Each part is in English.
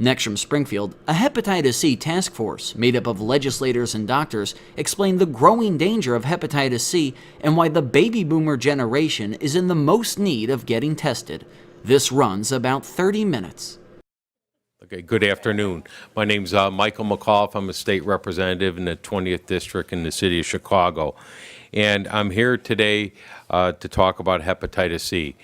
Next from Springfield, a hepatitis C task force made up of legislators and doctors explained the growing danger of hepatitis C and why the baby boomer generation is in the most need of getting tested. This runs about 30 minutes. Okay, good afternoon. My name's Michael McAuliffe. I'm a state representative in the 20th District in the city of Chicago. And I'm here today to talk about hepatitis C.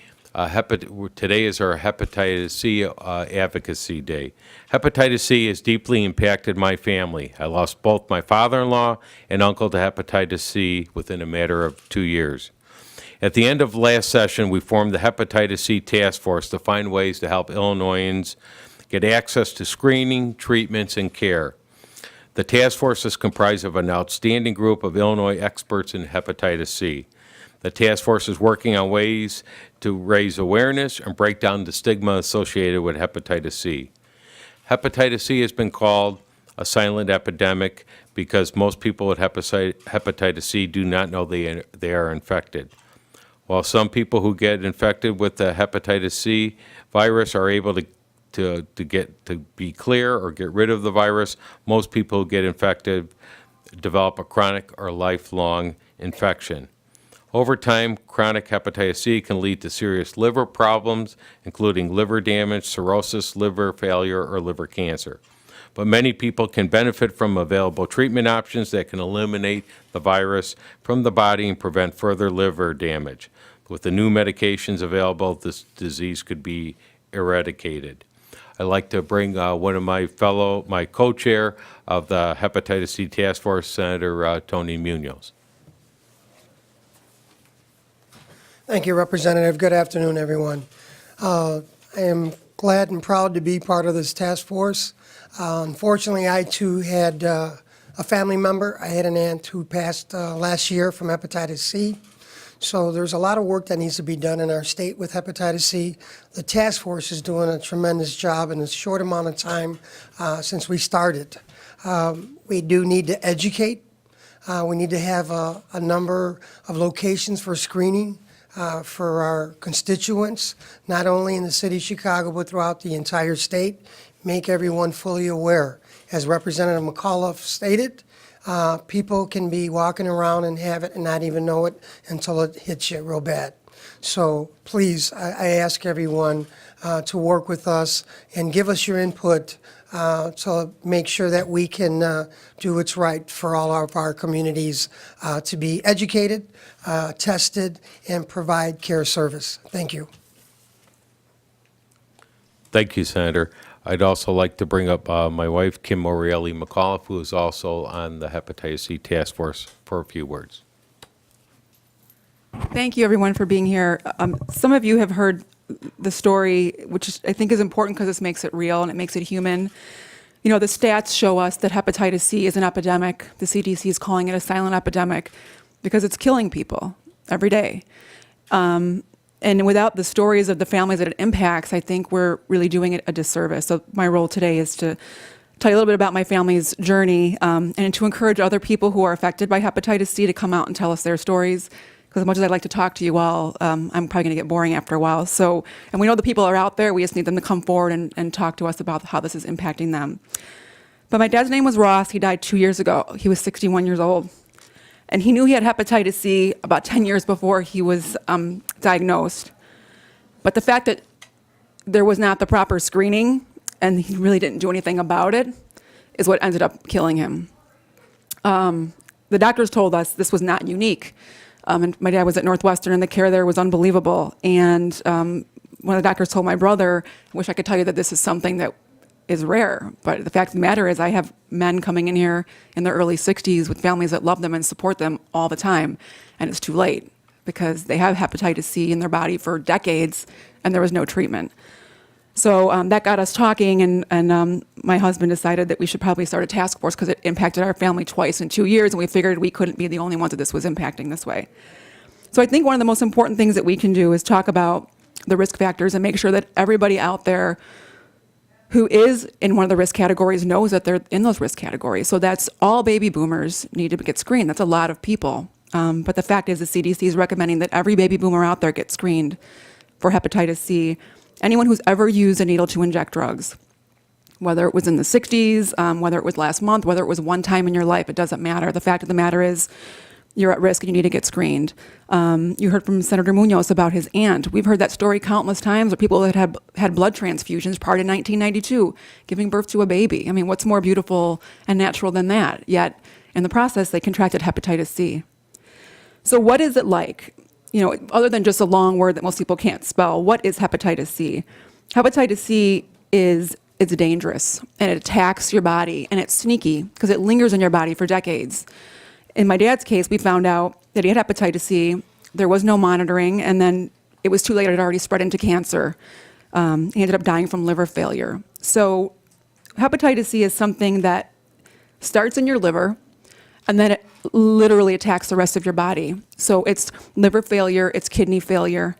Today is our Hepatitis C Advocacy Day. Hepatitis C has deeply impacted my family. I lost both my father-in-law and uncle to hepatitis C within a matter of 2 years. At the end of last session, we formed the Hepatitis C Task Force to find ways to help Illinoisans get access to screening, treatments, and care. The task force is comprised of an outstanding group of Illinois experts in hepatitis C. The task force is working on ways to raise awareness and break down the stigma associated with hepatitis C. Hepatitis C has been called a silent epidemic because most people with hepatitis C do not know they are infected. While some people who get infected with the hepatitis C virus are able to be clear or get rid of the virus, most people who get infected develop a chronic or lifelong infection. Over time, chronic hepatitis C can lead to serious liver problems, including liver damage, cirrhosis, liver failure, or liver cancer. But many people can benefit from available treatment options that can eliminate the virus from the body and prevent further liver damage. With the new medications available, this disease could be eradicated. I'd like to bring one of my co-chair of the Hepatitis C Task Force, Senator Tony Munoz. Thank you, Representative. Good afternoon, everyone. I am glad and proud to be part of this task force. Unfortunately, I too had a family member. I had an aunt who passed last year from hepatitis C. So there's a lot of work that needs to be done in our state with hepatitis C. The task force is doing a tremendous job in a short amount of time since we started. We do need to educate. We need to have a number of locations for screening for our constituents, not only in the city of Chicago, but throughout the entire state. Make everyone fully aware. As Representative McAuliffe stated, people can be walking around and have it and not even know it until it hits you real bad. So please, I ask everyone to work with us and give us your input to make sure that we can do what's right for all of our communities to be educated, tested, and provide care service. Thank you. Thank you, Senator. I'd also like to bring up my wife, Kim Morelli McAuliffe, who is also on the Hepatitis C Task Force, for a few words. Thank you, everyone, for being here. Some of you have heard the story, which I think is important because this makes it real and it makes it human. You know, the stats show us that hepatitis C is an epidemic. The CDC is calling it a silent epidemic because it's killing people every day. And without the stories of the families that it impacts, I think we're really doing it a disservice. So my role today is to tell you a little bit about my family's journey and to encourage other people who are affected by hepatitis C to come out and tell us their stories. Because as much as I'd like to talk to you all, I'm probably going to get boring after a while. So, and we know the people are out there. We just need them to come forward and talk to us about how this is impacting them. But my dad's name was Ross. He died 2 years ago. He was 61 years old. And he knew he had hepatitis C about 10 years before he was diagnosed. But the fact that there was not the proper screening and he really didn't do anything about it is what ended up killing him. The doctors told us this was not unique. And my dad was at Northwestern and the care there was unbelievable. And one of the doctors told my brother, I wish I could tell you that this is something that is rare, but the fact of the matter is I have men coming in here in their early 60s with families that love them and support them all the time, and it's too late because they have hepatitis C in their body for decades and there was no treatment. So that got us talking, and my husband decided that we should probably start a task force because it impacted our family twice in 2 years, and we figured we couldn't be the only ones that this was impacting this way. So I think one of the most important things that we can do is talk about the risk factors and make sure that everybody out there who is in one of the risk categories knows that they're in those risk categories. So that's all baby boomers need to get screened. That's a lot of people. But the fact is the CDC is recommending that every baby boomer out there get screened for hepatitis C. Anyone who's ever used a needle to inject drugs, Whether it was in the 60s, whether it was last month, whether it was one time in your life, it doesn't matter. The fact of the matter is you're at risk and you need to get screened. You heard from Senator Munoz about his aunt. We've heard that story countless times of people that had blood transfusions prior to 1992, giving birth to a baby. I mean, what's more beautiful and natural than that? Yet, in the process, they contracted hepatitis C. So what is it like? Other than just a long word that most people can't spell, what is hepatitis C? Hepatitis C it's dangerous, and it attacks your body, and it's sneaky because it lingers in your body for decades. In my dad's case, we found out that he had hepatitis C. There was no monitoring, and then it was too late. It had already spread into cancer. He ended up dying from liver failure. So hepatitis C is something that starts in your liver, and then it literally attacks the rest of your body. So it's liver failure, it's kidney failure,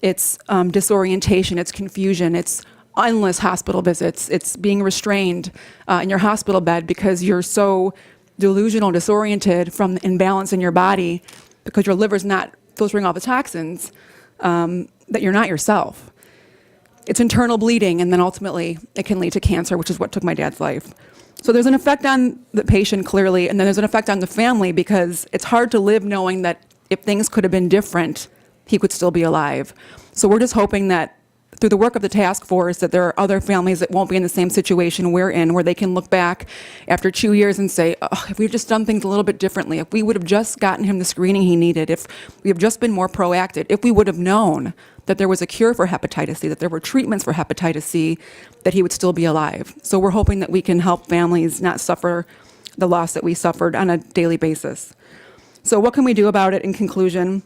it's disorientation, it's confusion, it's endless hospital visits, it's being restrained in your hospital bed because you're so delusional, disoriented from the imbalance in your body because your liver's not filtering all the toxins that you're not yourself. It's internal bleeding, and then ultimately it can lead to cancer, which is what took my dad's life. So there's an effect on the patient, clearly, and then there's an effect on the family because it's hard to live knowing that if things could have been different, he could still be alive. So we're just hoping that through the work of the task force that there are other families that won't be in the same situation we're in, where they can look back after 2 years and say, oh, if we've just done things a little bit differently, if we would have just gotten him the screening he needed, if we have just been more proactive, if we would have known that there was a cure for hepatitis C, that there were treatments for hepatitis C, that he would still be alive. So we're hoping that we can help families not suffer the loss that we suffered on a daily basis. So what can we do about it in conclusion?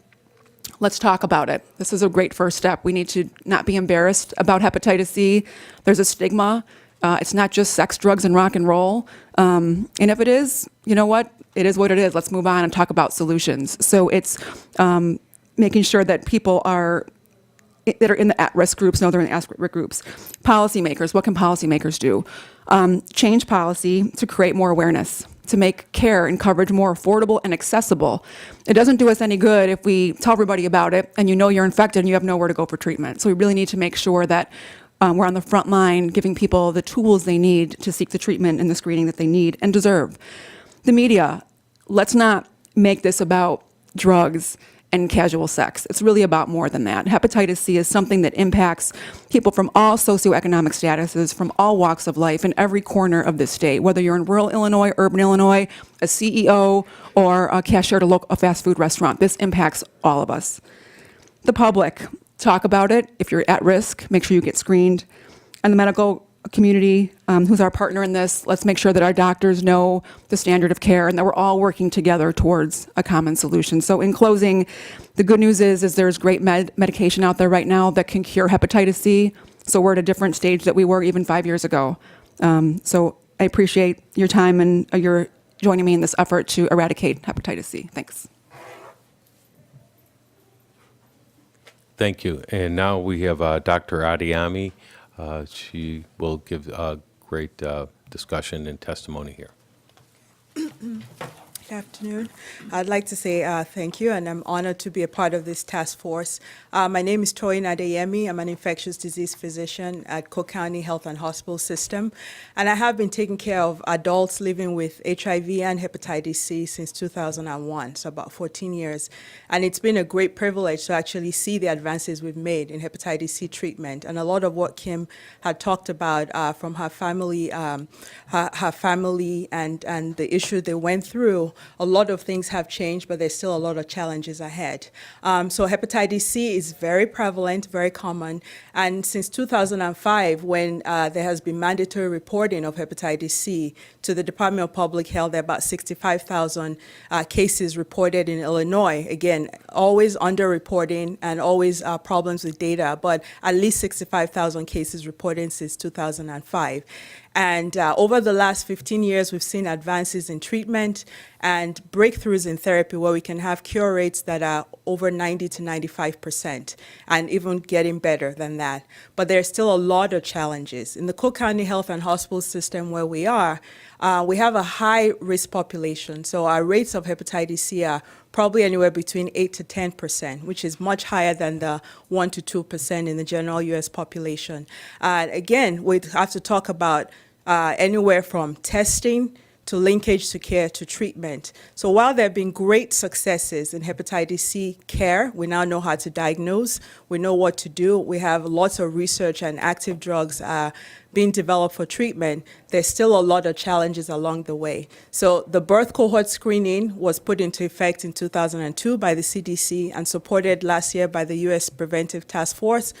Let's talk about it. This is a great first step. We need to not be embarrassed about hepatitis C. There's a stigma. It's not just sex, drugs, and rock and roll. And if it is, you know what? It is what it is. Let's move on and talk about solutions. So it's making sure that people that are in the at-risk groups know they're in the at-risk groups. Policymakers, what can policymakers do? Change policy to create more awareness, to make care and coverage more affordable and accessible. It doesn't do us any good if we tell everybody about it and you know you're infected and you have nowhere to go for treatment. So we really need to make sure that we're on the front line giving people the tools they need to seek the treatment and the screening that they need and deserve. The media, let's not make this about drugs and casual sex. It's really about more than that. Hepatitis C is something that impacts people from all socioeconomic statuses, from all walks of life, in every corner of this state, whether you're in rural Illinois, urban Illinois, a CEO, or a cashier at a fast food restaurant. This impacts all of us. The public, talk about it. If you're at risk, make sure you get screened. And the medical community, who's our partner in this, let's make sure that our doctors know the standard of care and that we're all working together towards a common solution. So in closing, the good news is there's great medication out there right now that can cure hepatitis C. So we're at a different stage that we were even 5 years ago. So I appreciate your time and your joining me in this effort to eradicate hepatitis C. Thanks. Thank you. And now we have Dr. Adiyami. She will give a great discussion and testimony here. Good afternoon. I'd like to say thank you, and I'm honored to be a part of this task force. My name is Toyin Adeyemi. I'm an infectious disease physician at Cook County Health and Hospital System, and I have been taking care of adults living with HIV and hepatitis C since 2001, so about 14 years. And it's been a great privilege to actually see the advances we've made in hepatitis C treatment, and a lot of what Kim had talked about from her family, her family and the issue they went through. A lot of things have changed, but there's still a lot of challenges ahead. So hepatitis C is very prevalent, very common, and since 2005, when there has been mandatory reporting of hepatitis C to the Department of Public Health, there are about 65,000 cases reported in Illinois. Again, always underreporting and always problems with data, but at least 65,000 cases reported since 2005. And over the last 15 years, we've seen advances in treatment and breakthroughs in therapy where we can have cure rates that are over 90 to 95% and even getting better than that. But there's still a lot of challenges. In the Cook County Health and Hospital System where we are, we have a high-risk population. So our rates of hepatitis C are probably anywhere between 8 to 10%, which is much higher than the 1 to 2% in the general U.S. population. Again, we have to talk about anywhere from testing to linkage to care to treatment. So while there have been great successes in hepatitis C care, we now know how to diagnose, we know what to do, we have lots of research and active drugs being developed for treatment, there's still a lot of challenges along the way. So the birth cohort screening was put into effect in 2002 by the CDC and supported last year by the U.S. Preventive Task Force.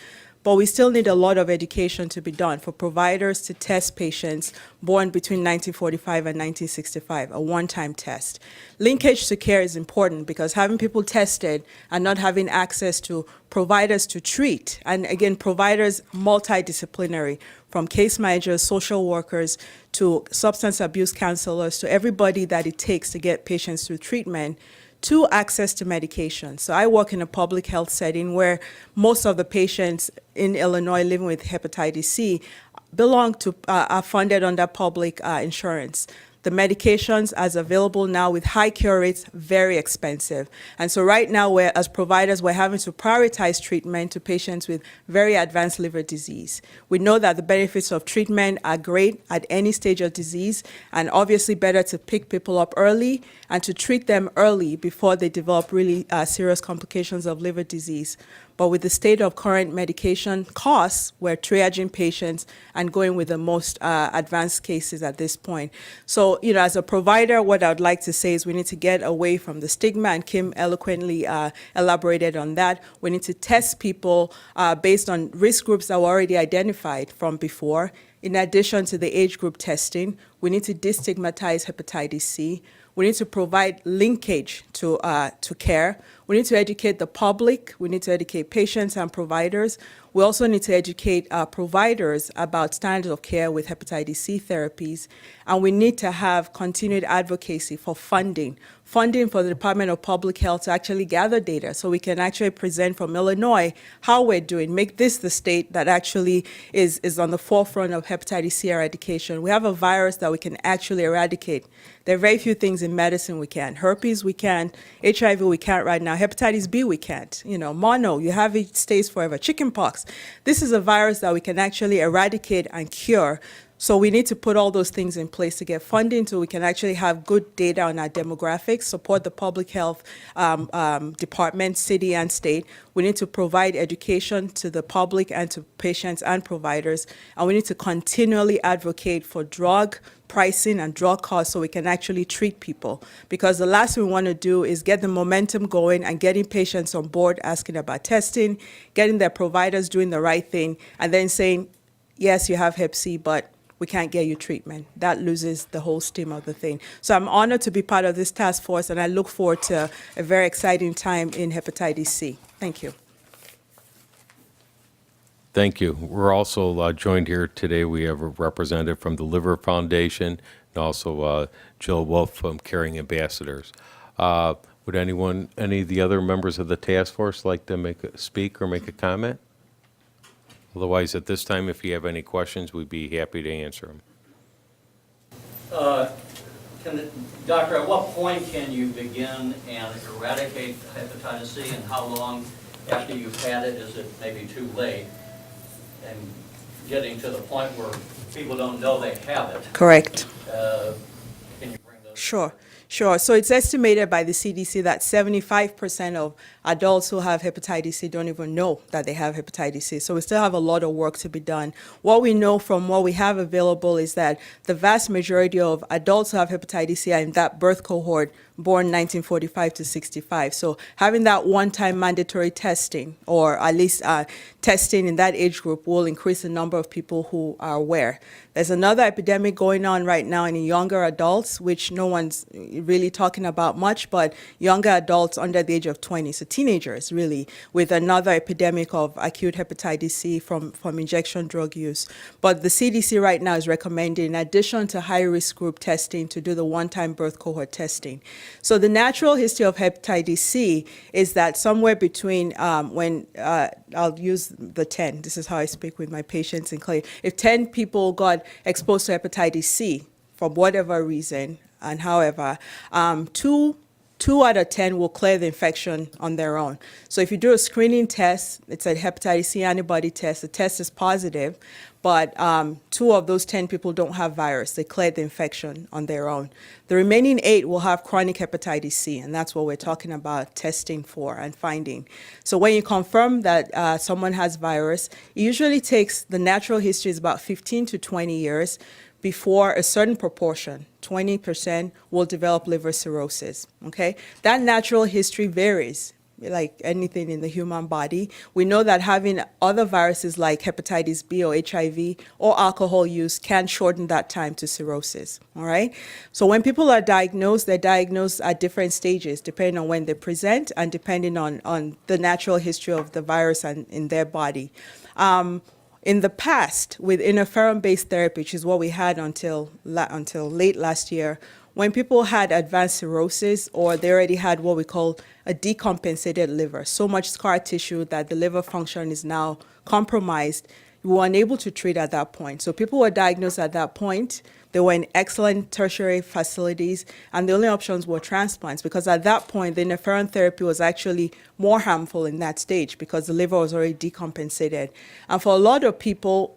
But we still need a lot of education to be done for providers to test patients born between 1945 and 1965, a one-time test. Linkage to care is important because having people tested and not having access to providers to treat, and again, providers multidisciplinary, from case managers, social workers, to substance abuse counselors, to everybody that it takes to get patients through treatment, to access to medication. So I work in a public health setting where most of the patients in Illinois living with hepatitis C are funded under public insurance. The medications as available now with high cure rates, very expensive. And so right now, as providers, we're having to prioritize treatment to patients with very advanced liver disease. We know that the benefits of treatment are great at any stage of disease, and obviously better to pick people up early and to treat them early before they develop really serious complications of liver disease. But with the state of current medication costs, we're triaging patients and going with the most advanced cases at this point. So, as a provider, what I would like to say is we need to get away from the stigma, and Kim eloquently elaborated on that. We need to test people based on risk groups that were already identified from before. In addition to the age group testing, we need to destigmatize hepatitis C. We need to provide linkage to care. We need to educate the public. We need to educate patients and providers. We also need to educate providers about standards of care with hepatitis C therapies. And we need to have continued advocacy for funding for the Department of Public Health to actually gather data so we can actually present from Illinois how we're doing, make this the state that actually is on the forefront of hepatitis C eradication. We have a virus that we can actually eradicate. There are very few things in medicine we can. Herpes we can, HIV we can't right now, hepatitis B we can't. Mono, you have it, stays forever. Chickenpox. This is a virus that we can actually eradicate and cure. So we need to put all those things in place to get funding so we can actually have good data on our demographics, support the public health department, city and state. We need to provide education to the public and to patients and providers. And we need to continually advocate for drug pricing and drug costs so we can actually treat people. Because the last thing we want to do is get the momentum going and getting patients on board asking about testing, getting their providers doing the right thing, and then saying, yes, you have Hep C, but we can't get you treatment. That loses the whole steam of the thing. So I'm honored to be part of this task force, and I look forward to a very exciting time in hepatitis C. Thank you. Thank you. We're also joined here today. We have a representative from the Liver Foundation and also Jill Wolf from Caring Ambassadors. Would any of the other members of the task force like to speak or make a comment? Otherwise, at this time, if you have any questions, we'd be happy to answer them. Doctor, at what point can you begin and eradicate hepatitis C, and how long after you've had it is it maybe too late? And getting to the point where people don't know they have it. Correct. Can you bring those? Sure. So it's estimated by the CDC that 75% of adults who have hepatitis C don't even know that they have hepatitis C. So we still have a lot of work to be done. What we know from what we have available is that the vast majority of adults who have hepatitis C are in that birth cohort born 1945 to 65. So having that one-time mandatory testing, or at least testing in that age group, will increase the number of people who are aware. There's another epidemic going on right now in younger adults, which no one's really talking about much, but younger adults under the age of 20, so teenagers really, with another epidemic of acute hepatitis C from injection drug use. But the CDC right now is recommending, in addition to high-risk group testing, to do the one-time birth cohort testing. So the natural history of hepatitis C is that somewhere between I'll use the 10, this is how I speak with my patients in clinic. If 10 people got exposed to hepatitis C for whatever reason, and however, two out of 10 will clear the infection on their own. So if you do a screening test, it's a hepatitis C antibody test, the test is positive, but 2 of those 10 people don't have virus. They cleared the infection on their own. The remaining 8 will have chronic hepatitis C, and that's what we're talking about testing for and finding. So when you confirm that someone has virus, it usually takes, the natural history is about 15 to 20 years before a certain proportion, 20%, will develop liver cirrhosis, okay? That natural history varies, like anything in the human body. We know that having other viruses like hepatitis B or HIV or alcohol use can shorten that time to cirrhosis, all right? So when people are diagnosed, they're diagnosed at different stages, depending on when they present and depending on the natural history of the virus and in their body. In the past, with interferon-based therapy, which is what we had until late last year, when people had advanced cirrhosis or they already had what we call a decompensated liver, so much scar tissue that the liver function is now compromised, we were unable to treat at that point. So people were diagnosed at that point. They were in excellent tertiary facilities, and the only options were transplants, because at that point, the interferon therapy was actually more harmful in that stage because the liver was already decompensated. And for a lot of people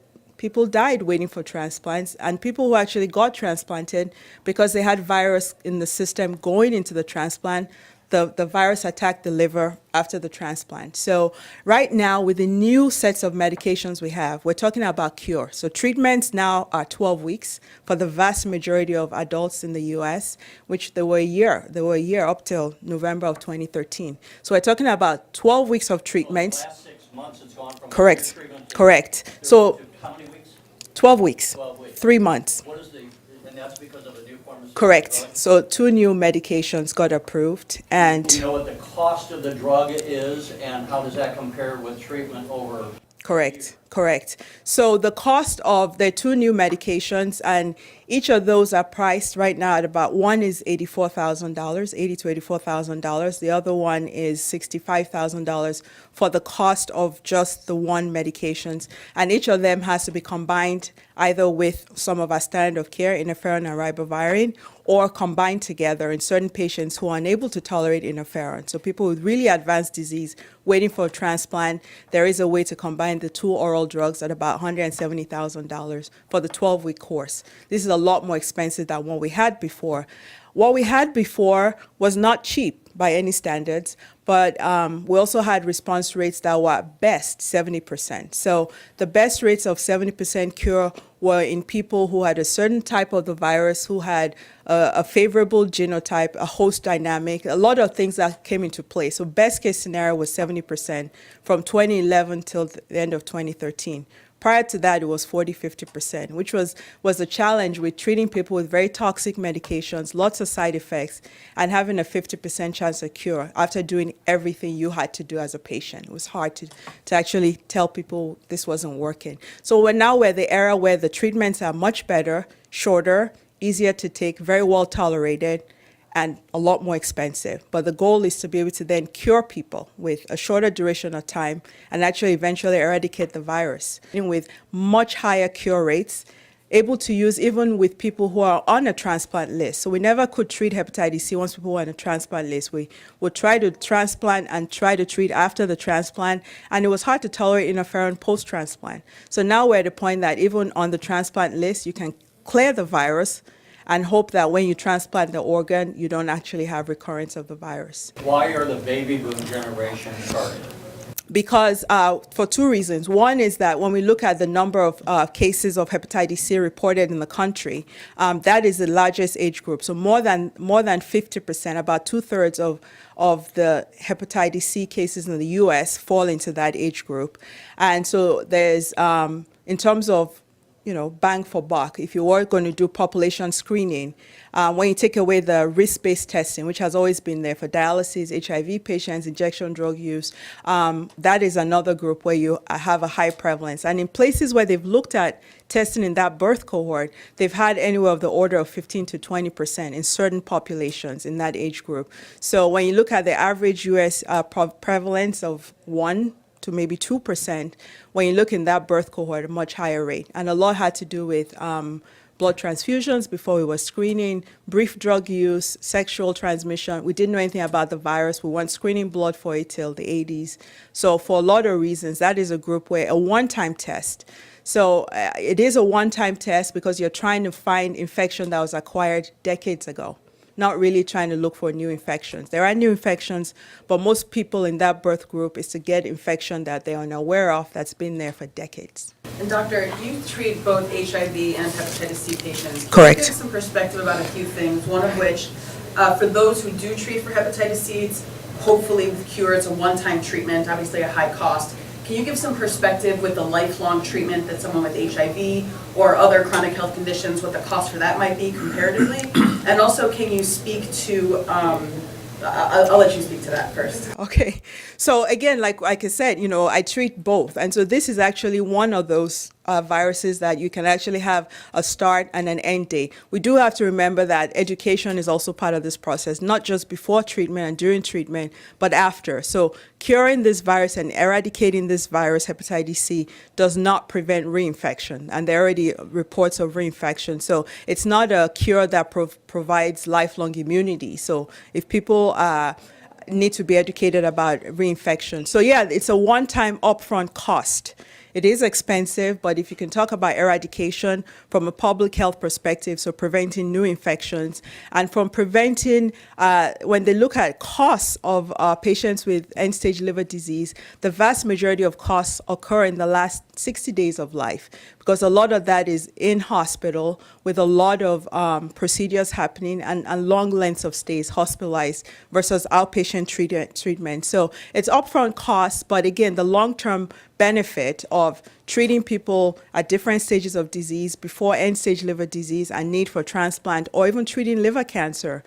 died waiting for transplants, and people who actually got transplanted because they had virus in the system going into the transplant, the virus attacked the liver after the transplant. So right now, with the new sets of medications we have, we're talking about cure. So treatments now are 12 weeks for the vast majority of adults in the U.S., which they were a year. They were a year up till November of 2013. So we're talking about 12 weeks of treatment. So the last 6 months, it's gone from Correct. treatment to Correct. So to how many weeks? 12 weeks. 12 weeks. 3 months. What is and that's because of a new pharmaceutical Correct. drug? So 2 new medications got approved, and Do you know what the cost of the drug is, and how does that compare with treatment over? correct. So the cost of the 2 new medications, and each of those are priced right now at about, one is $84,000, $80,000 to $84,000. The other one is $65,000 for the cost of just the 1 medications. And each of them has to be combined either with some of our standard of care, interferon and ribavirin, or combined together in certain patients who are unable to tolerate interferon. So people with really advanced disease waiting for a transplant, there is a way to combine the 2 oral drugs at about $170,000 for the 12-week course. This is a lot more expensive than what we had before. What we had before was not cheap by any standards, but we also had response rates that were at best 70%. So the best rates of 70% cure were in people who had a certain type of the virus, who had a favorable genotype, a host dynamic, a lot of things that came into play. So best case scenario was 70% from 2011 till the end of 2013. Prior to that, it was 40-50%, which was a challenge with treating people with very toxic medications, lots of side effects, and having a 50% chance of cure after doing everything you had to do as a patient. It was hard to actually tell people this wasn't working. So we're now at the era where the treatments are much better, shorter, easier to take, very well tolerated, and a lot more expensive. But the goal is to be able to then cure people with a shorter duration of time and actually eventually eradicate the virus. And with much higher cure rates, able to use even with people who are on a transplant list. So we never could treat hepatitis C once people were on a transplant list. We would try to transplant and try to treat after the transplant, and it was hard to tolerate interferon post-transplant. So now we're at the point that even on the transplant list, you can clear the virus and hope that when you transplant the organ, you don't actually have recurrence of the virus. Why are the baby boom generation targeted? Because for 2 reasons. One is that when we look at the number of cases of hepatitis C reported in the country, that is the largest age group. So more than 50%, about 2/3 of the hepatitis C cases in the U.S. fall into that age group. And so there's, in terms of bang for buck, if you were going to do population screening, when you take away the risk-based testing, which has always been there for dialysis, HIV patients, injection drug use, that is another group where you have a high prevalence. And in places where they've looked at testing in that birth cohort, they've had anywhere of the order of 15 to 20% in certain populations in that age group. So when you look at the average U.S. Prevalence of 1 to maybe 2%, when you look in that birth cohort, a much higher rate. And a lot had to do with blood transfusions before we were screening, brief drug use, sexual transmission. We didn't know anything about the virus. We weren't screening blood for it till the 80s. So for a lot of reasons, that is a group where a one-time test, So it is a one-time test because you're trying to find infection that was acquired decades ago, not really trying to look for new infections. There are new infections, but most people in that birth group is to get infection that they are unaware of that's been there for decades. And doctor, you treat both HIV and hepatitis C patients. Correct. Can you give some perspective about a few things, one of which, for those who do treat for hepatitis C, it's hopefully with cure, it's a one-time treatment, obviously a high cost. Can you give some perspective with the lifelong treatment that someone with HIV or other chronic health conditions, what the cost for that might be comparatively? And also, can you speak to, I'll let you speak to that first. Okay. So again, like I said, I treat both. And so this is actually one of those viruses that you can actually have a start and an end date. We do have to remember that education is also part of this process, not just before treatment and during treatment, but after. So curing this virus and eradicating this virus, hepatitis C, does not prevent reinfection. And there are already reports of reinfection. So it's not a cure that provides lifelong immunity. So if people need to be educated about reinfection. So yeah, it's a one-time upfront cost. It is expensive, but if you can talk about eradication from a public health perspective, so preventing new infections, and from preventing, when they look at costs of patients with end-stage liver disease, the vast majority of costs occur in the last 60 days of life, because a lot of that is in hospital with a lot of procedures happening and long lengths of stays hospitalized versus outpatient treatment. So it's upfront costs, but again, the long-term benefit of treating people at different stages of disease before end-stage liver disease and need for transplant, or even treating liver cancer,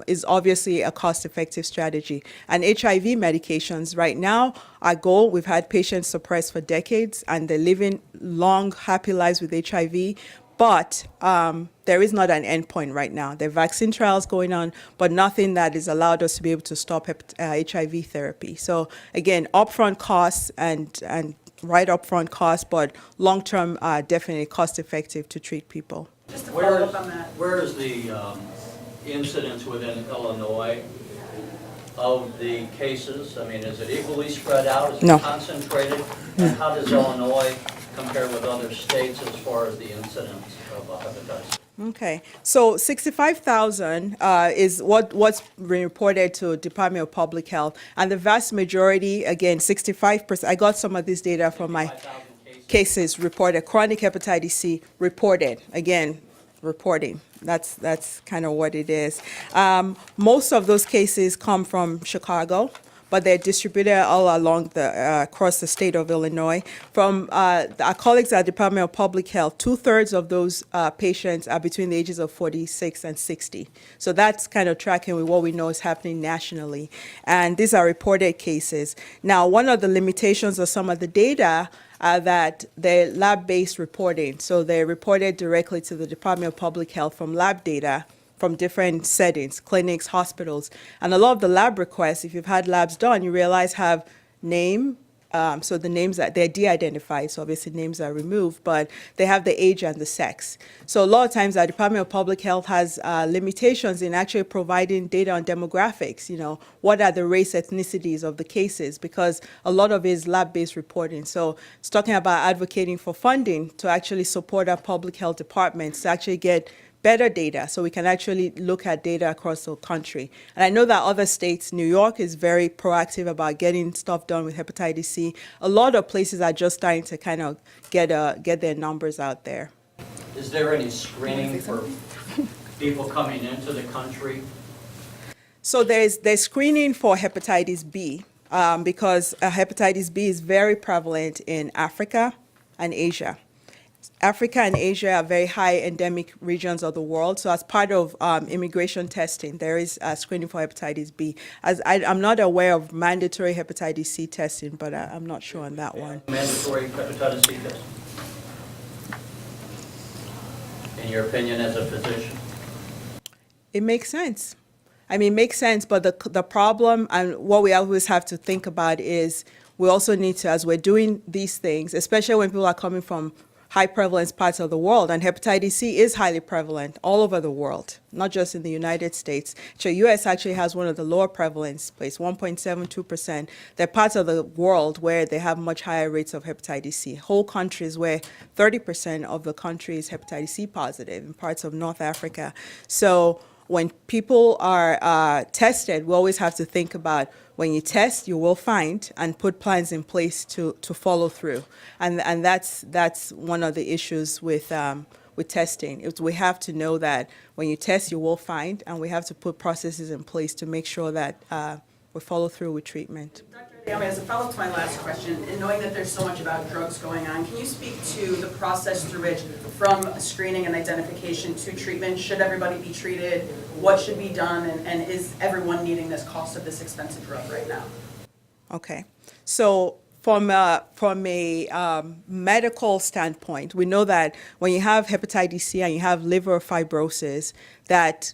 is obviously a cost-effective strategy. And HIV medications, right now, our goal, we've had patients suppressed for decades, and they're living long, happy lives with HIV, but there is not an endpoint right now. There are vaccine trials going on, but nothing that has allowed us to be able to stop HIV therapy. So again, upfront costs and right upfront costs, but long-term definitely cost-effective to treat people. Just to follow up on that. Where is the incidence within Illinois of the cases? I mean, is it equally spread out? Is it No. concentrated? And how does Illinois compare with other states as far as the incidence of hepatitis? Okay, so 65,000 is what's been reported to Department of Public Health, and the vast majority, again, 65%. I got some of this data from my 65,000 cases reported. Chronic hepatitis C reported. Again, reporting. That's kind of what it is. Most of those cases come from Chicago, but they're distributed all along across the state of Illinois. From our colleagues at Department of Public Health, 2/3 of those patients are between the ages of 46 and 60. So that's kind of tracking with what we know is happening nationally. And these are reported cases. Now, one of the limitations of some of the data are that they're lab-based reporting. So they're reported directly to the Department of Public Health from lab data from different settings, clinics, hospitals. And a lot of the lab requests, if you've had labs done, you realize have name, so the names that they're de-identified, so obviously names are removed, but they have the age and the sex. So a lot of times our Department of Public Health has limitations in actually providing data on demographics, what are the race ethnicities of the cases, because a lot of it is lab-based reporting. So it's talking about advocating for funding to actually support our public health departments to actually get better data, so we can actually look at data across the country. And I know that other states, New York is very proactive about getting stuff done with hepatitis C. A lot of places are just starting to kind of get their numbers out there. Is there any screening for people coming into the country? So there's screening for hepatitis B, because hepatitis B is very prevalent in Africa and Asia. Africa and Asia are very high endemic regions of the world. So as part of immigration testing, there is screening for hepatitis B. I'm not aware of mandatory hepatitis C testing, but I'm not sure on that one. Mandatory hepatitis C test? In your opinion as a physician? It makes sense. I mean, it makes sense, but the problem and what we always have to think about is we also need to, as we're doing these things, especially when people are coming from high prevalence parts of the world, and hepatitis C is highly prevalent all over the world, not just in the United States. So U.S. actually has one of the lower prevalence places, 1.72%. There are parts of the world where they have much higher rates of hepatitis C. Whole countries where 30% of the country is hepatitis C positive in parts of North Africa. So when people are tested, we always have to think about when you test, you will find, and put plans in place to follow through. And that's one of the issues with testing. We have to know that when you test, you will find, and we have to put processes in place to make sure that we follow through with treatment. Dr. Adeyemi, as a follow-up to my last question, and knowing that there's so much about drugs going on, can you speak to the process through which, from screening and identification to treatment, should everybody be treated? What should be done, and is everyone needing this cost of this expensive drug right now? Okay, so from a medical standpoint, we know that when you have hepatitis C and you have liver fibrosis, that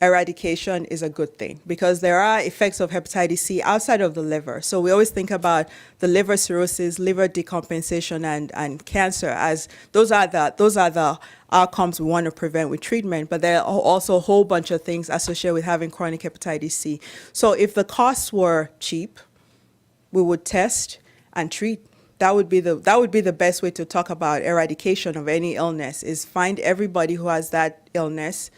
eradication is a good thing because there are effects of hepatitis C outside of the liver. So we always think about the liver cirrhosis, liver decompensation, and cancer as those are the outcomes we want to prevent with treatment, but there are also a whole bunch of things associated with having chronic hepatitis C. So if the costs were cheap, we would test and treat. That would be the best way to talk about eradication of any illness, is find everybody who has that illness,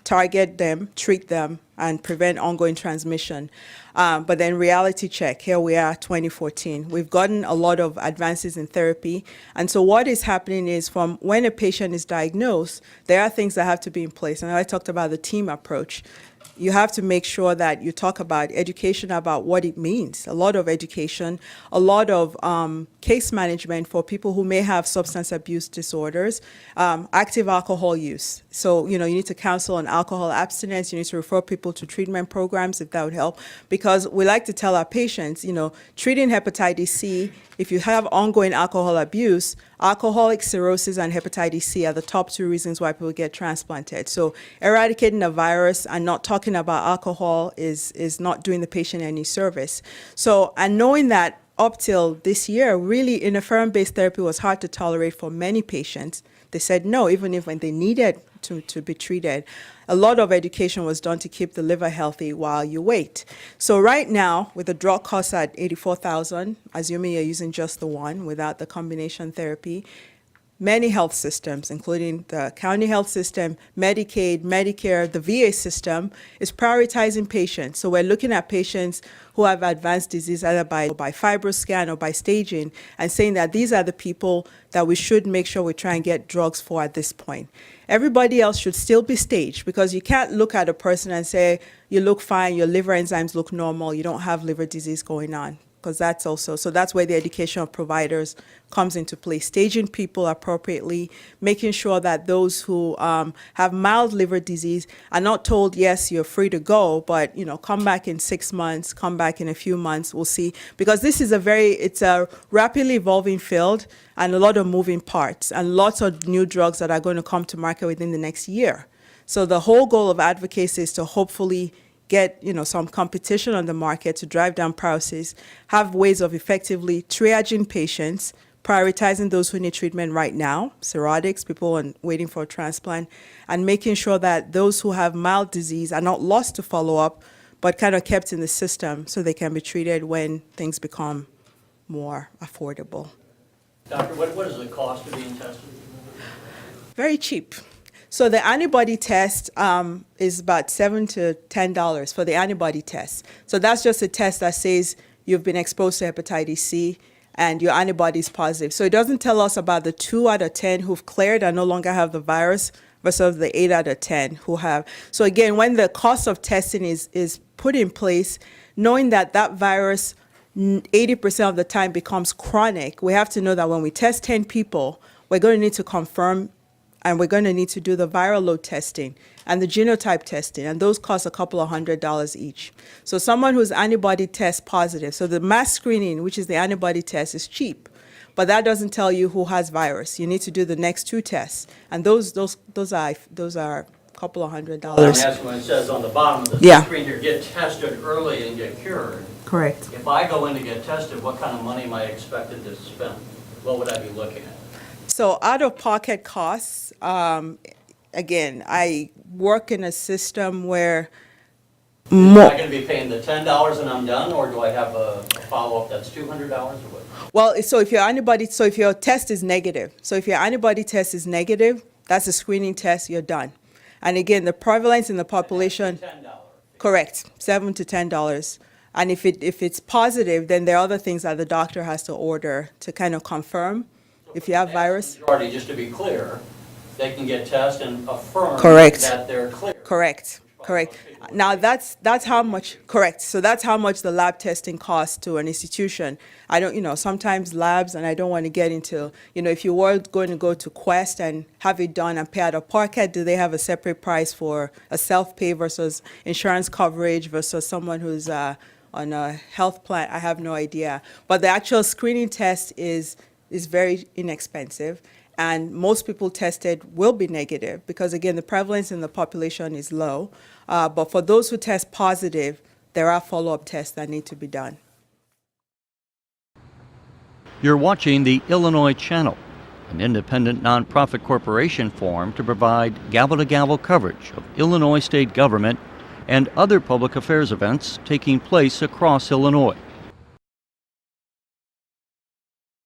target them, treat them, and prevent ongoing transmission. But then reality check, here we are, 2014. We've gotten a lot of advances in therapy. And so what is happening is from when a patient is diagnosed, there are things that have to be in place. And I talked about the team approach. You have to make sure that you talk about education about what it means, a lot of education, a lot of case management for people who may have substance abuse disorders, active alcohol use. So, you need to counsel on alcohol abstinence. You need to refer people to treatment programs if that would help. Because we like to tell our patients, treating hepatitis C, if you have ongoing alcohol abuse, alcoholic cirrhosis and hepatitis C are the top two reasons why people get transplanted. So eradicating a virus and not talking about alcohol is not doing the patient any service. So, and knowing that up till this year, really interferon-based therapy was hard to tolerate for many patients. They said no, even if when they needed to be treated. A lot of education was done to keep the liver healthy while you wait. So right now, with the drug cost at $84,000, assuming you're using just the one without the combination therapy, many health systems, including the county health system, Medicaid, Medicare, the VA system, is prioritizing patients. So we're looking at patients who have advanced disease either by FibroScan or by staging and saying that these are the people that we should make sure we try and get drugs for at this point. Everybody else should still be staged because you can't look at a person and say, you look fine, your liver enzymes look normal, you don't have liver disease going on. Because that's where the education of providers comes into play. Staging people appropriately, making sure that those who have mild liver disease are not told, yes, you're free to go, but come back in 6 months, come back in a few months, we'll see. Because this is it's a rapidly evolving field and a lot of moving parts and lots of new drugs that are going to come to market within the next year. So the whole goal of advocacy is to hopefully get some competition on the market to drive down prices, have ways of effectively triaging patients, prioritizing those who need treatment right now, cirrhotics, people waiting for a transplant, and making sure that those who have mild disease are not lost to follow-up, but kind of kept in the system so they can be treated when things become more affordable. Doctor, what is the cost of being tested? Very cheap. So the antibody test is about $7 to $10 for the antibody test. So that's just a test that says you've been exposed to hepatitis C and your antibody is positive. So it doesn't tell us about the 2 out of 10 who've cleared and no longer have the virus versus the 8 out of 10 who have. So again, when the cost of testing is put in place, knowing that virus 80% of the time becomes chronic, we have to know that when we test 10 people, we're going to need to confirm and we're going to need to do the viral load testing and the genotype testing, and those cost a couple of $100s each. So someone who's antibody test positive, so the mass screening, which is the antibody test, is cheap, but that doesn't tell you who has virus. You need to do the next 2 tests, and those are a couple of $100s. I'm asking when it says on the bottom of the Yeah. screen here, get tested early and get cured. Correct. If I go in to get tested, what kind of money am I expected to spend? What would I be looking at? So out-of-pocket costs, again, I work in a system where Am I going to be paying the $10 and I'm done, or do I have a follow-up that's $200 or what? well, so if your test is negative, so if your antibody test is negative, that's a screening test, you're done. And again, the prevalence in the population, $10. correct, $7 to $10. And if it's positive, then there are other things that the doctor has to order to kind of confirm if you have virus. Majority, just to be clear, they can get tested and affirm Correct. that they're clear. Correct. Now that's how much, correct. So that's how much the lab testing costs to an institution. I don't, sometimes labs, and I don't want to get into, if you were going to go to Quest and have it done and pay out of pocket, do they have a separate price for a self-pay versus insurance coverage versus someone who's on a health plan? I have no idea. But the actual screening test is very inexpensive. And most people tested will be negative because, again, the prevalence in the population is low. But for those who test positive, there are follow-up tests that need to be done. You're watching the Illinois Channel, an independent nonprofit corporation formed to provide gavel-to-gavel coverage of Illinois state government and other public affairs events taking place across Illinois.